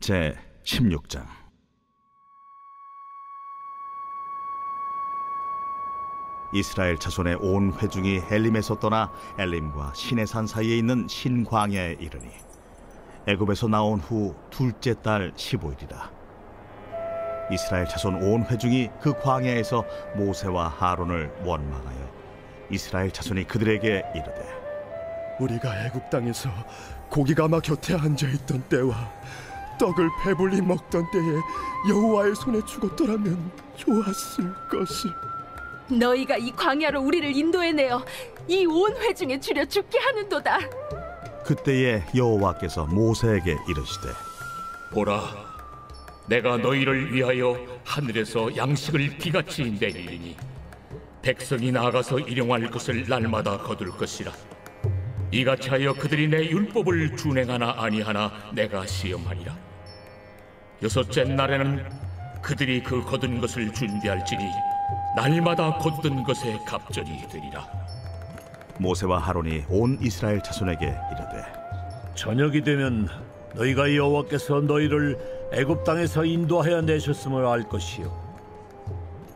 제 16장. 이스라엘 자손의 온 회중이 엘림에서 떠나 엘림과 시내산 사이에 있는 신광야에 이르니 애굽에서 나온 후 둘째 달 15일이라. 이스라엘 자손 온 회중이 그 광야에서 모세와 아론을 원망하여 이스라엘 자손이 그들에게 이르되, 우리가 애굽 땅에서 고기가마 곁에 앉아있던 때와 떡을 배불리 먹던 때에 여호와의 손에 죽었더라면 좋았을 것을. 너희가 이 광야로 우리를 인도해내어 이 온 회중에 줄여 죽게 하는도다. 그때에 여호와께서 모세에게 이르시되, 보라, 내가 너희를 위하여 하늘에서 양식을 비같이 내리리니 백성이 나아가서 일용할 것을 날마다 거둘 것이라. 이같이 하여 그들이 내 율법을 준행하나 아니하나 내가 시험하리라. 여섯째 날에는 그들이 그 거둔 것을 준비할지니 날마다 거두던 것에 갑절이 되리라. 모세와 아론이 온 이스라엘 자손에게 이르되, 저녁이 되면 너희가 여호와께서 너희를 애굽 땅에서 인도하여 내셨음을 알 것이요,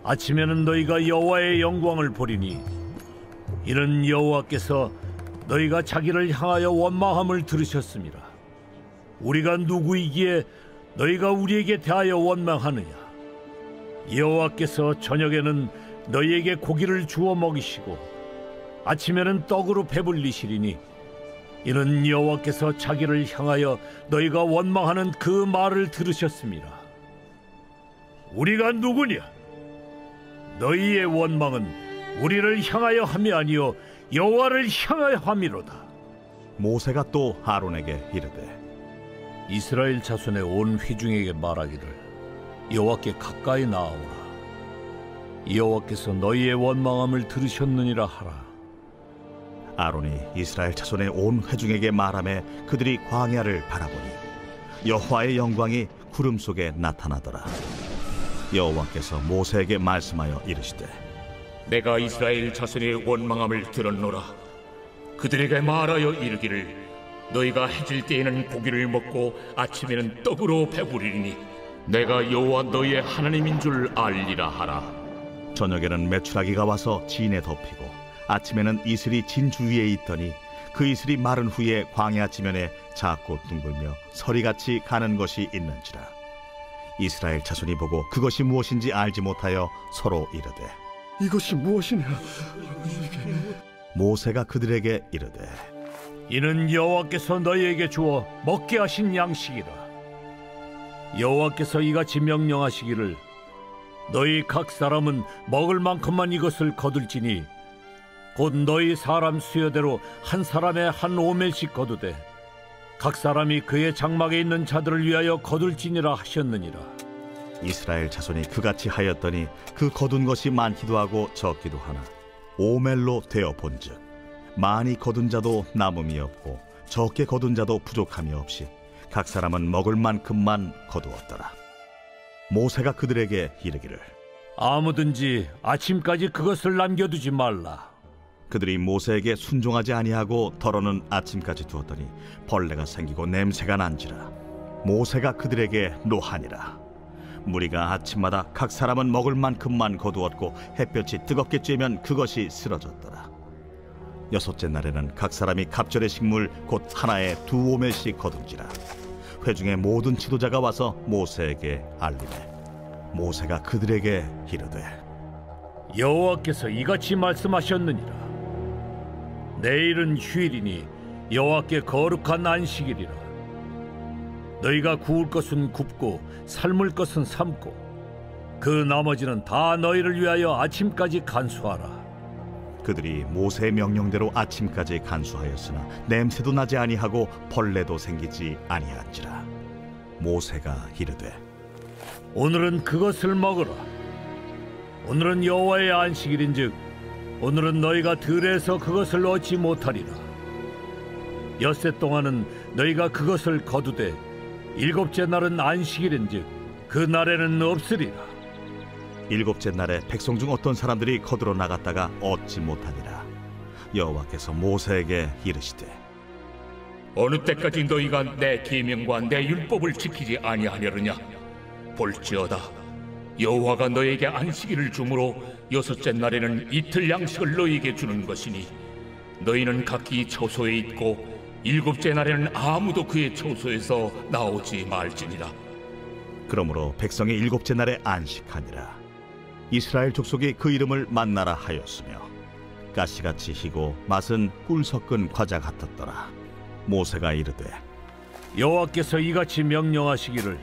아침에는 너희가 여호와의 영광을 보리니 이는 여호와께서 너희가 자기를 향하여 원망함을 들으셨습니다. 우리가 누구이기에 너희가 우리에게 대하여 원망하느냐? 여호와께서 저녁에는 너희에게 고기를 주어 먹이시고 아침에는 떡으로 배불리시리니 이는 여호와께서 자기를 향하여 너희가 원망하는 그 말을 들으셨습니다. 우리가 누구냐? 너희의 원망은 우리를 향하여 함이 아니요 여호와를 향하여 함이로다. 모세가 또 아론에게 이르되, 이스라엘 자손의 온 회중에게 말하기를 여호와께 가까이 나아오라. 여호와께서 너희의 원망함을 들으셨느니라 하라. 아론이 이스라엘 자손의 온 회중에게 말하매 그들이 광야를 바라보니 여호와의 영광이 구름 속에 나타나더라. 여호와께서 모세에게 말씀하여 이르시되, 내가 이스라엘 자손의 원망함을 들었노라. 그들에게 말하여 이르기를, 너희가 해질 때에는 고기를 먹고 아침에는 떡으로 배부리니 내가 여호와 너희의 하나님인 줄 알리라 하라. 저녁에는 메추라기가 와서 진에 덮이고 아침에는 이슬이 진 주위에 있더니 그 이슬이 마른 후에 광야 지면에 작고 둥글며 서리같이 가는 것이 있는지라. 이스라엘 자손이 보고 그것이 무엇인지 알지 못하여 서로 이르되, 이것이 무엇이냐? 모세가 그들에게 이르되, 이는 여호와께서 너희에게 주어 먹게 하신 양식이라. 여호와께서 이같이 명령하시기를, 너희 각 사람은 먹을 만큼만 이것을 거둘지니 곧 너희 사람 수여대로 한 사람에 한 오멜씩 거두되 각 사람이 그의 장막에 있는 자들을 위하여 거둘지니라 하셨느니라. 이스라엘 자손이 그같이 하였더니 그 거둔 것이 많기도 하고 적기도 하나 오멜로 되어 본즉 많이 거둔 자도 남음이 없고 적게 거둔 자도 부족함이 없이 각 사람은 먹을 만큼만 거두었더라. 모세가 그들에게 이르기를, 아무든지 아침까지 그것을 남겨두지 말라. 그들이 모세에게 순종하지 아니하고 더러는 아침까지 두었더니 벌레가 생기고 냄새가 난지라. 모세가 그들에게 노하니라. 무리가 아침마다 각 사람은 먹을 만큼만 거두었고 햇볕이 뜨겁게 쬐면 그것이 쓰러졌더라. 여섯째 날에는 각 사람이 갑절의 식물 곧 하나에 2오멜씩 거둔지라. 회중의 모든 지도자가 와서 모세에게 알리매 모세가 그들에게 이르되, 여호와께서 이같이 말씀하셨느니라. 내일은 휴일이니 여호와께 거룩한 안식일이라. 너희가 구울 것은 굽고 삶을 것은 삶고 그 나머지는 다 너희를 위하여 아침까지 간수하라. 그들이 모세의 명령대로 아침까지 간수하였으나 냄새도 나지 아니하고 벌레도 생기지 아니한지라. 모세가 이르되, 오늘은 그것을 먹으라. 오늘은 여호와의 안식일인즉 오늘은 너희가 들에서 그것을 얻지 못하리라. 엿새 동안은 너희가 그것을 거두되 일곱째 날은 안식일인즉 그 날에는 없으리라. 일곱째 날에 백성 중 어떤 사람들이 거두러 나갔다가 얻지 못하니라. 여호와께서 모세에게 이르시되, 어느 때까지 너희가 내 계명과 내 율법을 지키지 아니하려느냐? 볼지어다, 여호와가 너에게 안식일을 주므로 여섯째 날에는 이틀 양식을 너희에게 주는 것이니 너희는 각기 처소에 있고 일곱째 날에는 아무도 그의 처소에서 나오지 말지니라. 그러므로 백성이 일곱째 날에 안식하니라. 이스라엘 족속이 그 이름을 만나라 하였으며 가시같이 희고 맛은 꿀 섞은 과자 같았더라. 모세가 이르되 여호와께서 이같이 명령하시기를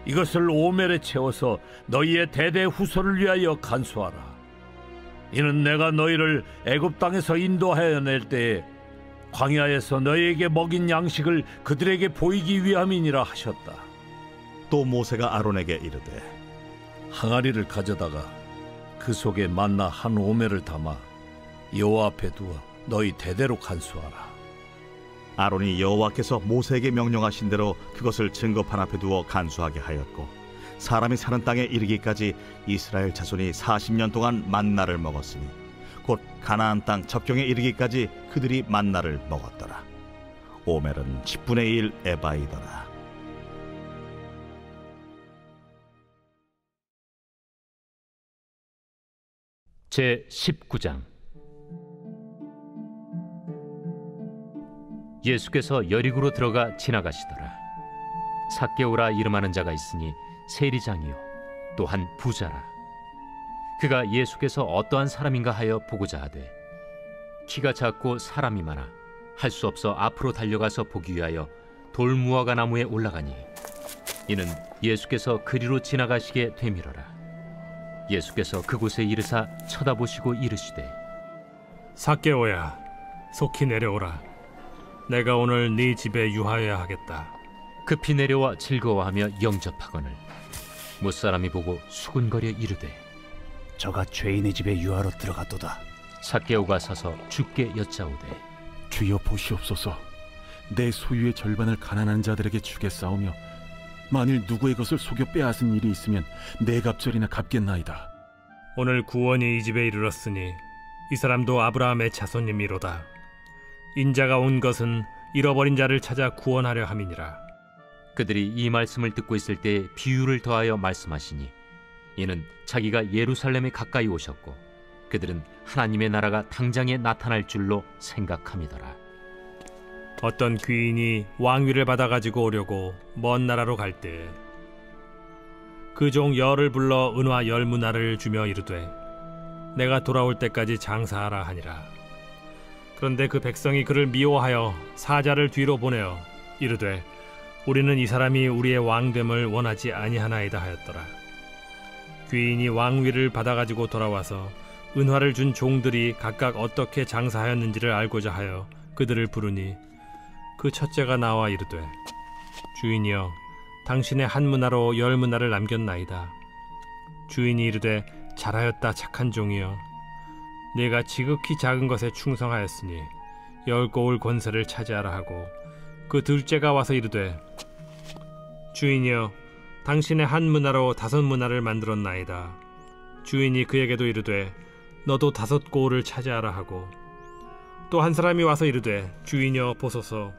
이것을 오멜에 채워서 너희의 대대 후손을 위하여 간수하라. 이는 내가 너희를 애굽 땅에서 인도하여 낼 때에 광야에서 너희에게 먹인 양식을 그들에게 보이기 위함이니라 하셨다. 또 모세가 아론에게 이르되 항아리를 가져다가 그 속에 만나 한 오멜을 담아 여호와 앞에 두어 너희 대대로 간수하라. 아론이 여호와께서 모세에게 명령하신 대로 그것을 증거판 앞에 두어 간수하게 하였고 사람이 사는 땅에 이르기까지 이스라엘 자손이 40년 동안 만나를 먹었으니 곧 가나안 땅 접경에 이르기까지 그들이 만나를 먹었더라. 오멜은 10분의 1 에바이더라. 제 19장. 예수께서 여리고로 들어가 지나가시더라. 삭개오라 이름하는 자가 있으니 세리장이요 또한 부자라. 그가 예수께서 어떠한 사람인가 하여 보고자 하되 키가 작고 사람이 많아 할 수 없어 앞으로 달려가서 보기 위하여 돌무화과 나무에 올라가니 이는 예수께서 그리로 지나가시게 되밀어라. 예수께서 그곳에 이르사 쳐다보시고 이르시되 삭개오야, 속히 내려오라. 내가 오늘 네 집에 유하여야 하겠다. 급히 내려와 즐거워하며 영접하거늘 못사람이 보고 수군거려 이르되 저가 죄인의 집에 유하러 들어갔도다. 삭개오가 서서 주께 여짜오되 주여 보시옵소서. 내 소유의 절반을 가난한 자들에게 주겠사오며 만일 누구의 것을 속여 빼앗은 일이 있으면 네 갑절이나 갚겠나이다. 오늘 구원이 이 집에 이르렀으니 이 사람도 아브라함의 자손님이로다. 인자가 온 것은 잃어버린 자를 찾아 구원하려 함이니라. 그들이 이 말씀을 듣고 있을 때 비유를 더하여 말씀하시니 이는 자기가 예루살렘에 가까이 오셨고 그들은 하나님의 나라가 당장에 나타날 줄로 생각함이더라. 어떤 귀인이 왕위를 받아가지고 오려고 먼 나라로 갈 때 그 종 열을 불러 은화 10문화를 주며 이르되 내가 돌아올 때까지 장사하라 하니라. 그런데 그 백성이 그를 미워하여 사자를 뒤로 보내어 이르되 우리는 이 사람이 우리의 왕됨을 원하지 아니하나이다 하였더라. 귀인이 왕위를 받아가지고 돌아와서 은화를 준 종들이 각각 어떻게 장사하였는지를 알고자 하여 그들을 부르니 그 첫째가 나와 이르되 주인이여, 당신의 한 문화로 10문화를 남겼나이다. 주인이 이르되 잘하였다 착한 종이여, 네가 지극히 작은 것에 충성하였으니 10고을 권세를 차지하라 하고 그 둘째가 와서 이르되 주인이여, 당신의 한 문화로 5문화를 만들었나이다. 주인이 그에게도 이르되 너도 5고을을 차지하라 하고 또 한 사람이 와서 이르되 주인이여 보소서,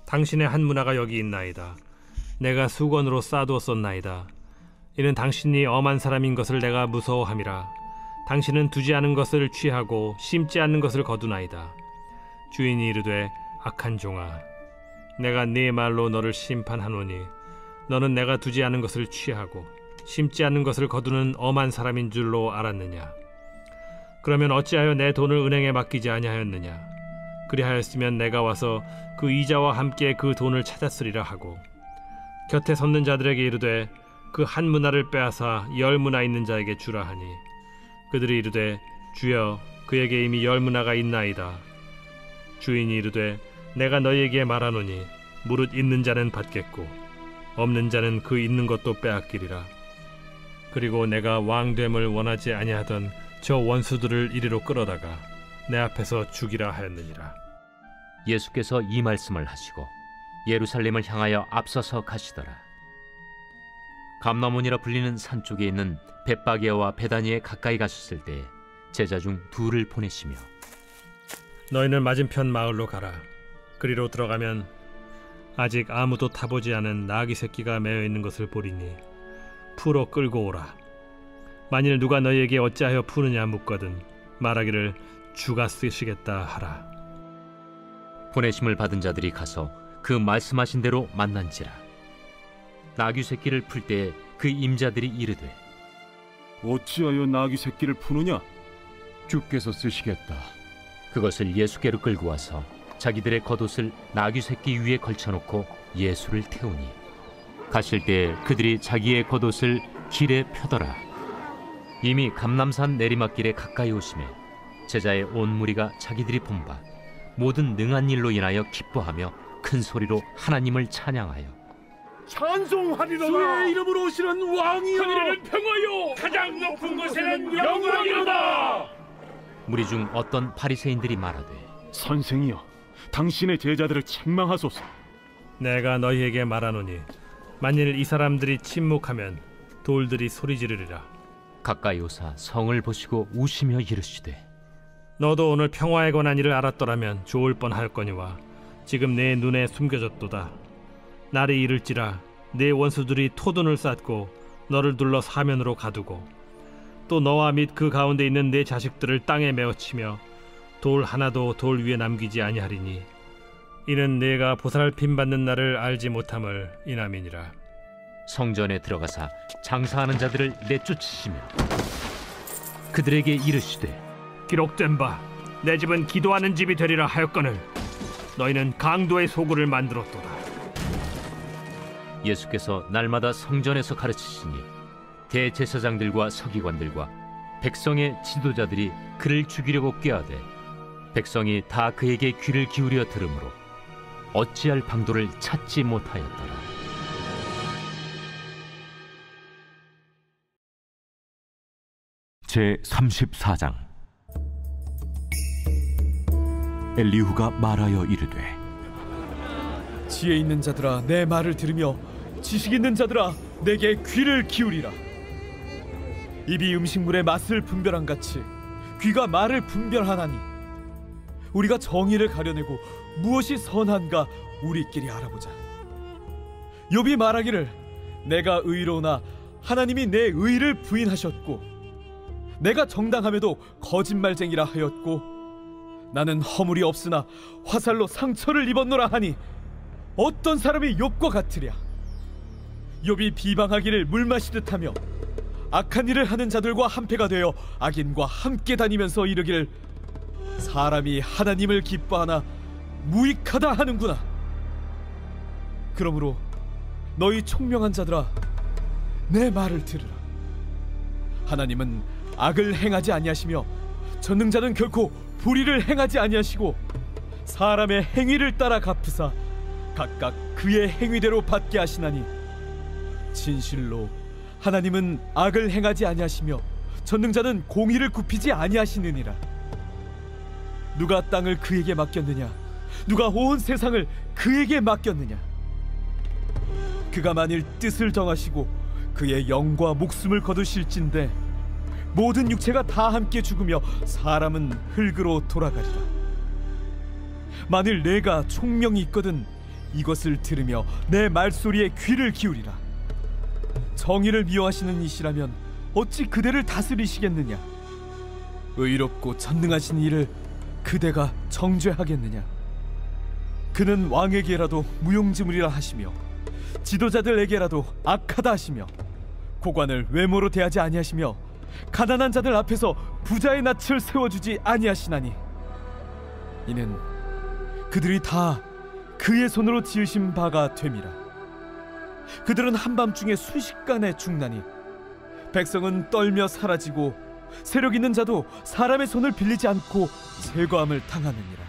당신의 한 문화가 여기 있나이다. 내가 수건으로 싸두었었나이다. 이는 당신이 엄한 사람인 것을 내가 무서워함이라. 당신은 두지 않은 것을 취하고 심지 않는 것을 거두나이다. 주인이 이르되 악한 종아, 내가 네 말로 너를 심판하노니 너는 내가 두지 않은 것을 취하고 심지 않는 것을 거두는 엄한 사람인 줄로 알았느냐? 그러면 어찌하여 내 돈을 은행에 맡기지 아니하였느냐? 그리하였으면 내가 와서 그 이자와 함께 그 돈을 찾았으리라 하고 곁에 섰는 자들에게 이르되 그 한 문화를 빼앗아 10문화 있는 자에게 주라 하니 그들이 이르되 주여, 그에게 이미 10문화가 있나이다. 주인이 이르되 내가 너희에게 말하노니 무릇 있는 자는 받겠고 없는 자는 그 있는 것도 빼앗기리라. 그리고 내가 왕됨을 원하지 아니하던 저 원수들을 이리로 끌어다가 내 앞에서 죽이라 하였느니라. 예수께서 이 말씀을 하시고 예루살렘을 향하여 앞서서 가시더라. 감나몬이라 불리는 산 쪽에 있는 벳바게와 베다니에 가까이 가셨을 때 제자 중 2를 보내시며 너희는 맞은편 마을로 가라. 그리로 들어가면 아직 아무도 타보지 않은 나귀 새끼가 매어 있는 것을 보리니 풀어 끌고 오라. 만일 누가 너희에게 어찌하여 푸느냐 묻거든 말하기를 주가 쓰시겠다 하라. 보내심을 받은 자들이 가서 그 말씀하신 대로 만난지라. 나귀 새끼를 풀 때에 그 임자들이 이르되 어찌하여 나귀 새끼를 푸느냐? 주께서 쓰시겠다. 그것을 예수께로 끌고 와서 자기들의 겉옷을 나귀 새끼 위에 걸쳐놓고 예수를 태우니 가실 때에 그들이 자기의 겉옷을 길에 펴더라. 이미 감람산 내리막길에 가까이 오심에 제자의 온 무리가 자기들이 본 바 모든 능한 일로 인하여 기뻐하며 큰 소리로 하나님을 찬양하여 찬송하리로다. 주의 이름으로 오시는 왕이여, 하늘에는 평화요, 가장 높은 곳에는 영광이로다. 무리 중 어떤 바리새인들이 말하되 선생이여, 당신의 제자들을 책망하소서. 내가 너희에게 말하노니 만일 이 사람들이 침묵하면 돌들이 소리 지르리라. 가까이 오사 성을 보시고 우시며 이르시되 너도 오늘 평화에 관한 일을 알았더라면 좋을 뻔하였거니와 지금 내 눈에 숨겨졌도다. 날이 이를지라 내 원수들이 토둔을 쌓고 너를 둘러 사면으로 가두고 또 너와 및 그 가운데 있는 내 자식들을 땅에 메어치며 돌 하나도 돌 위에 남기지 아니하리니 이는 내가 보살핌 받는 날을 알지 못함을 인함이니라. 성전에 들어가사 장사하는 자들을 내쫓으시며 그들에게 이르시되 기록된 바 내 집은 기도하는 집이 되리라 하였거늘 너희는 강도의 소굴을 만들었도다. 예수께서 날마다 성전에서 가르치시니 대제사장들과 서기관들과 백성의 지도자들이 그를 죽이려고 꾀하되 백성이 다 그에게 귀를 기울여 들으므로 어찌할 방도를 찾지 못하였더라. 제34장. 엘리후가 말하여 이르되 지혜 있는 자들아 내 말을 들으며 지식 있는 자들아 내게 귀를 기울이라. 입이 음식물의 맛을 분별한 같이 귀가 말을 분별하나니 우리가 정의를 가려내고 무엇이 선한가 우리끼리 알아보자. 욥이 말하기를 내가 의로우나 하나님이 내 의를 부인하셨고 내가 정당함에도 거짓말쟁이라 하였고 나는 허물이 없으나 화살로 상처를 입었노라 하니 어떤 사람이 욥과 같으랴. 욥이 비방하기를 물 마시듯 하며 악한 일을 하는 자들과 한패가 되어 악인과 함께 다니면서 이르기를 사람이 하나님을 기뻐하나 무익하다 하는구나. 그러므로 너희 총명한 자들아 내 말을 들으라. 하나님은 악을 행하지 아니하시며 전능자는 결코 불의를 행하지 아니하시고 사람의 행위를 따라 갚으사 각각 그의 행위대로 받게 하시나니 진실로 하나님은 악을 행하지 아니하시며 전능자는 공의를 굽히지 아니하시느니라. 누가 땅을 그에게 맡겼느냐? 누가 온 세상을 그에게 맡겼느냐? 그가 만일 뜻을 정하시고 그의 영과 목숨을 거두실진데 모든 육체가 다 함께 죽으며 사람은 흙으로 돌아가리라. 만일 내가 총명이 있거든 이것을 들으며 내 말소리에 귀를 기울이라. 정의를 미워하시는 이시라면 어찌 그대를 다스리시겠느냐? 의롭고 전능하신 이를 그대가 정죄하겠느냐? 그는 왕에게라도 무용지물이라 하시며 지도자들에게라도 악하다 하시며 고관을 외모로 대하지 아니하시며 가난한 자들 앞에서 부자의 낯을 세워주지 아니하시나니 이는 그들이 다 그의 손으로 지으신 바가 됨이라. 그들은 한밤중에 순식간에 죽나니 백성은 떨며 사라지고 세력 있는 자도 사람의 손을 빌리지 않고 제거함을 당하느니라.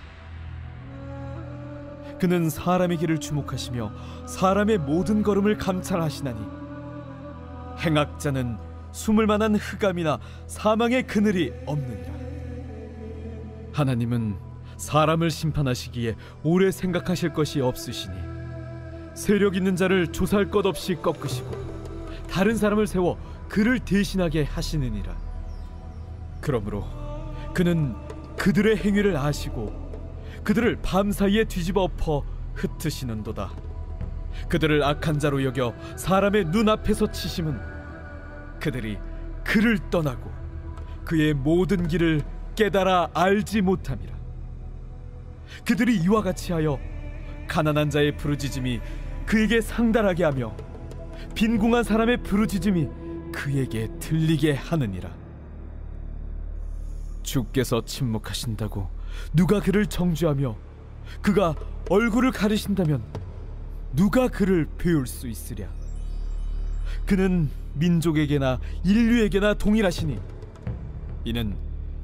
그는 사람의 길을 주목하시며 사람의 모든 걸음을 감찰하시나니 행악자는 숨을 만한 흑암이나 사망의 그늘이 없느니라. 하나님은 사람을 심판하시기에 오래 생각하실 것이 없으시니 세력 있는 자를 조사할 것 없이 꺾으시고 다른 사람을 세워 그를 대신하게 하시느니라. 그러므로 그는 그들의 행위를 아시고 그들을 밤사이에 뒤집어 엎어 흩으시는도다. 그들을 악한 자로 여겨 사람의 눈앞에서 치심은 그들이 그를 떠나고 그의 모든 길을 깨달아 알지 못함이라. 그들이 이와 같이 하여 가난한 자의 부르짖음이 그에게 상달하게 하며 빈궁한 사람의 부르짖음이 그에게 들리게 하느니라. 주께서 침묵하신다고 누가 그를 정죄하며 그가 얼굴을 가리신다면 누가 그를 배울 수 있으랴. 그는 민족에게나 인류에게나 동일하시니 이는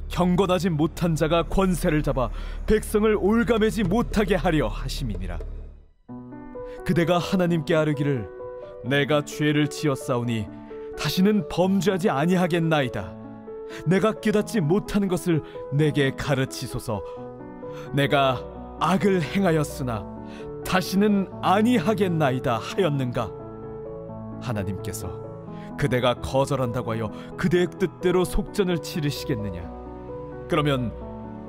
경건하지 못한 자가 권세를 잡아 백성을 올가매지 못하게 하려 하심이니라. 그대가 하나님께 아뢰기를 내가 죄를 지었사오니 다시는 범죄하지 아니하겠나이다. 내가 깨닫지 못하는 것을 내게 가르치소서. 내가 악을 행하였으나 다시는 아니하겠나이다 하였는가? 하나님께서 그대가 거절한다고 하여 그대의 뜻대로 속전을 치르시겠느냐? 그러면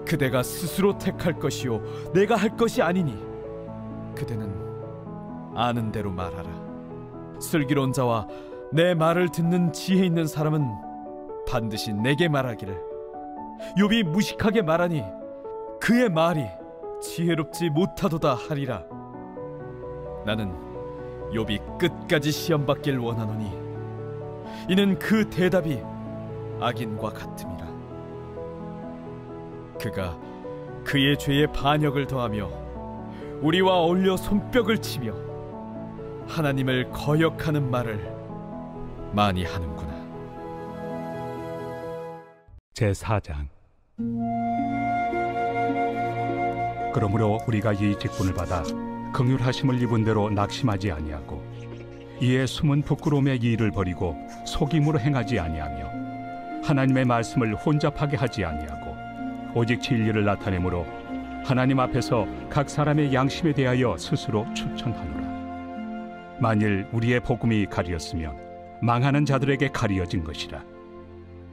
그대가 스스로 택할 것이요 내가 할 것이 아니니 그대는 아는 대로 말하라. 슬기로운 자와 내 말을 듣는 지혜 있는 사람은 반드시 내게 말하기를 욥이 무식하게 말하니 그의 말이 지혜롭지 못하도다 하리라. 나는 욥이 끝까지 시험받길 원하노니 이는 그 대답이 악인과 같음이라. 그가 그의 죄에 반역을 더하며 우리와 어울려 손뼉을 치며 하나님을 거역하는 말을 많이 하는구나. 제4장. 그러므로 우리가 이 직분을 받아 긍휼하심을 입은 대로 낙심하지 아니하고 이에 숨은 부끄러움의 일을 버리고 속임으로 행하지 아니하며 하나님의 말씀을 혼잡하게 하지 아니하고 오직 진리를 나타내므로 하나님 앞에서 각 사람의 양심에 대하여 스스로 추천하노라. 만일 우리의 복음이 가리었으면 망하는 자들에게 가리어진 것이라.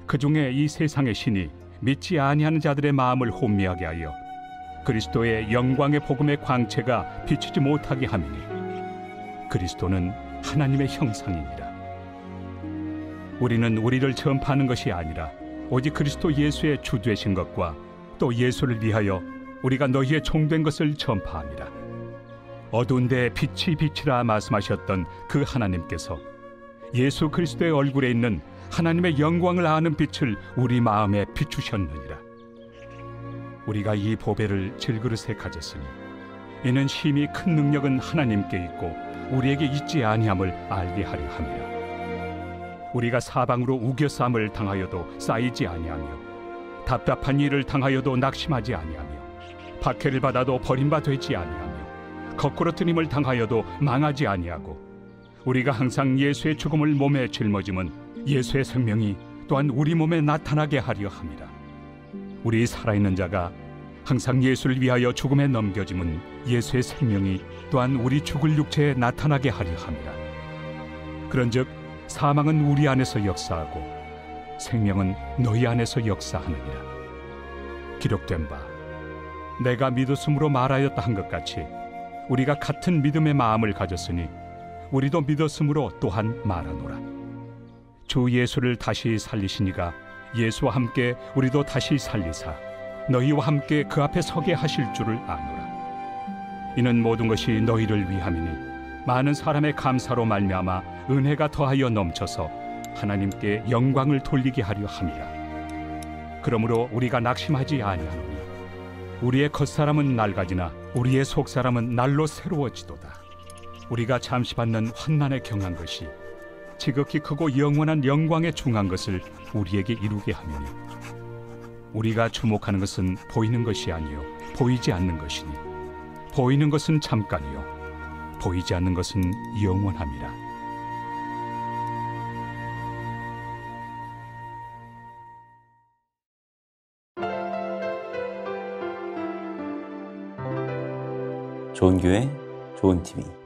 그 중에 이 세상의 신이 믿지 아니하는 자들의 마음을 혼미하게 하여 그리스도의 영광의 복음의 광채가 비추지 못하게 함이니 그리스도는 하나님의 형상이니라. 우리는 우리를 전파하는 것이 아니라 오직 그리스도 예수의 주 되신 것과 또 예수를 위하여 우리가 너희의 종된 것을 전파함이라. 어두운 데 빛이 빛이라 말씀하셨던 그 하나님께서 예수 그리스도의 얼굴에 있는 하나님의 영광을 아는 빛을 우리 마음에 비추셨느니라. 우리가 이 보배를 질그릇에 가졌으니 이는 심히 큰 능력은 하나님께 있고 우리에게 있지 아니함을 알게 하려 함이라. 우리가 사방으로 우겨쌈을 당하여도 쌓이지 아니하며 답답한 일을 당하여도 낙심하지 아니하며 박해를 받아도 버림바 되지 아니하며 거꾸로 뜨림을 당하여도 망하지 아니하고 우리가 항상 예수의 죽음을 몸에 짊어짐은 예수의 생명이 또한 우리 몸에 나타나게 하려 함이라. 우리 살아있는 자가 항상 예수를 위하여 죽음에 넘겨짐은 예수의 생명이 또한 우리 죽을 육체에 나타나게 하려 함이라. 그런즉 사망은 우리 안에서 역사하고 생명은 너희 안에서 역사하느니라. 기록된 바 내가 믿었으므로 말하였다 한 것 같이 우리가 같은 믿음의 마음을 가졌으니 우리도 믿었으므로 또한 말하노라. 주 예수를 다시 살리시니가 예수와 함께 우리도 다시 살리사 너희와 함께 그 앞에 서게 하실 줄을 아노라. 이는 모든 것이 너희를 위함이니 많은 사람의 감사로 말미암아 은혜가 더하여 넘쳐서 하나님께 영광을 돌리게 하려 함이라. 그러므로 우리가 낙심하지 아니하노니 우리의 겉사람은 낡아지나 우리의 속사람은 날로 새로워지도다. 우리가 잠시 받는 환난에 경한 것이 지극히 크고 영원한 영광에 중한 것을 우리에게 이루게 하며 우리가 주목하는 것은 보이는 것이 아니요 보이지 않는 것이니 보이는 것은 잠깐이요 보이지 않는 것은 영원함이라. 좋은 교회, 좋은 TV